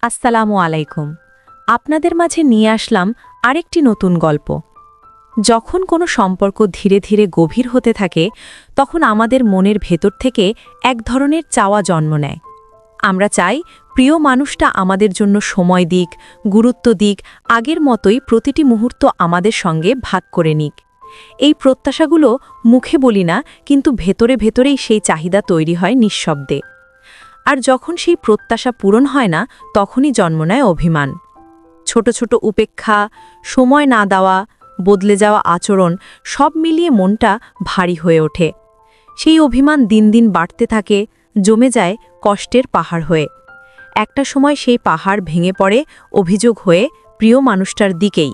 আসসালামু আলাইকুম। আপনাদের মাঝে নিয়ে আসলাম আরেকটি নতুন গল্প। যখন কোনো সম্পর্ক ধীরে ধীরে গভীর হতে থাকে তখন আমাদের মনের ভেতর থেকে এক ধরনের চাওয়া জন্ম নেয়। আমরা চাই প্রিয় মানুষটা আমাদের জন্য সময় দিক, গুরুত্ব দিক, আগের মতোই প্রতিটি মুহূর্ত আমাদের সঙ্গে ভাগ করে নিক। এই প্রত্যাশাগুলো মুখে বলি না, কিন্তু ভেতরে ভেতরেই সেই চাহিদা তৈরি হয় নিঃশব্দে। আর যখন সেই প্রত্যাশা পূরণ হয় না, তখনই জন্ম নেয় অভিমান। ছোট ছোট উপেক্ষা, সময় না দেওয়া, বদলে যাওয়া আচরণ, সব মিলিয়ে মনটা ভারী হয়ে ওঠে। সেই অভিমান দিন দিন বাড়তে থাকে, জমে যায় কষ্টের পাহাড় হয়ে। একটা সময় সেই পাহাড় ভেঙে পড়ে অভিযোগ হয়ে প্রিয় মানুষটার দিকেই।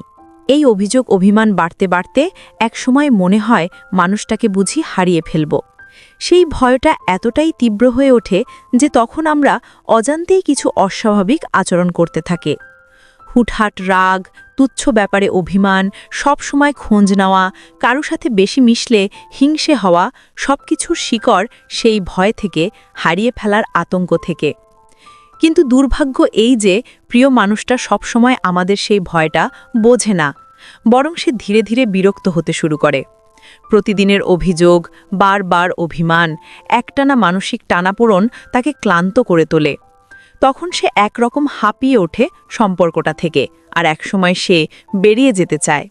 এই অভিযোগ অভিমান বাড়তে বাড়তে একসময় মনে হয় মানুষটাকে বুঝি হারিয়ে ফেলব। সেই ভয়টা এতটাই তীব্র হয়ে ওঠে যে তখন আমরা অজান্তেই কিছু অস্বাভাবিক আচরণ করতে থাকে। হুটহাট রাগ, তুচ্ছ ব্যাপারে অভিমান, সব সময় খোঁজ নেওয়া, কারো সাথে বেশি মিশলে হিংসে হওয়া, সবকিছুর শিকড় সেই ভয় থেকে, হারিয়ে ফেলার আতঙ্ক থেকে। কিন্তু দুর্ভাগ্য এই যে প্রিয় মানুষটা সবসময় আমাদের সেই ভয়টা বোঝে না, বরং সে ধীরে ধীরে বিরক্ত হতে শুরু করে। প্রতিদিনের অভিযোগ, বারবার অভিমান, একটানা মানসিক টানাপোড়ন তাকে ক্লান্ত করে তোলে। তখন সে একরকম হাঁপিয়ে ওঠে সম্পর্কটা থেকে, আর একসময় সে বেরিয়ে যেতে চায়।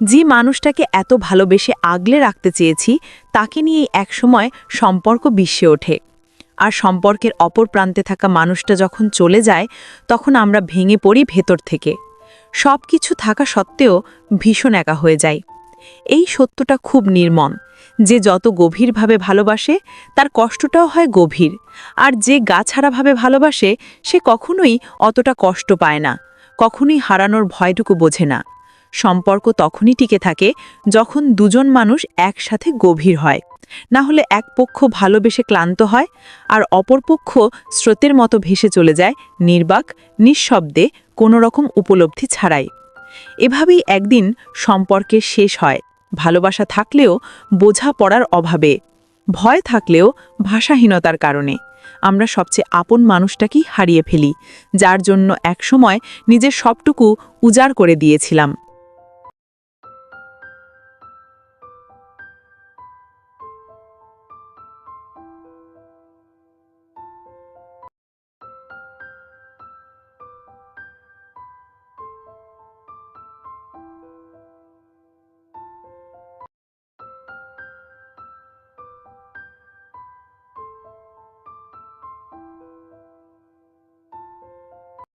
যে মানুষটাকে এত ভালোবেসে আগলে রাখতে চেয়েছি, তাকে নিয়েই একসময় সম্পর্ক বিশ্বে ওঠে। আর সম্পর্কের অপর প্রান্তে থাকা মানুষটা যখন চলে যায়, তখন আমরা ভেঙে পড়ি ভেতর থেকে। সব কিছু থাকা সত্ত্বেও ভীষণ একা হয়ে যায়। এই সত্যটা খুব নির্মম, যে যত গভীরভাবে ভালোবাসে তার কষ্টটাও হয় গভীর, আর যে গাছহারাভাবে ভালোবাসে সে কখনোই অতটা কষ্ট পায় না, কখনোই হারানোর ভয়টুকু বোঝে না। সম্পর্ক তখনই টিকে থাকে যখন দুজন মানুষ একসাথে গভীর হয়, না হলে এক পক্ষ ভালোবেসে ক্লান্ত হয় আর অপর পক্ষ স্রোতের মতো ভেসে চলে যায় নির্বাক, নিঃশব্দে, কোনো রকম উপলব্ধি ছাড়াই। এভাবেই একদিন সম্পর্কের শেষ হয়, ভালোবাসা থাকলেও বোঝাপড়ার অভাবে, ভয় থাকলেও ভাষাহীনতার কারণে। আমরা সবচেয়ে আপন মানুষটাকেই হারিয়ে ফেলি, যার জন্য একসময় নিজের সবটুকু উজাড় করে দিয়েছিলাম।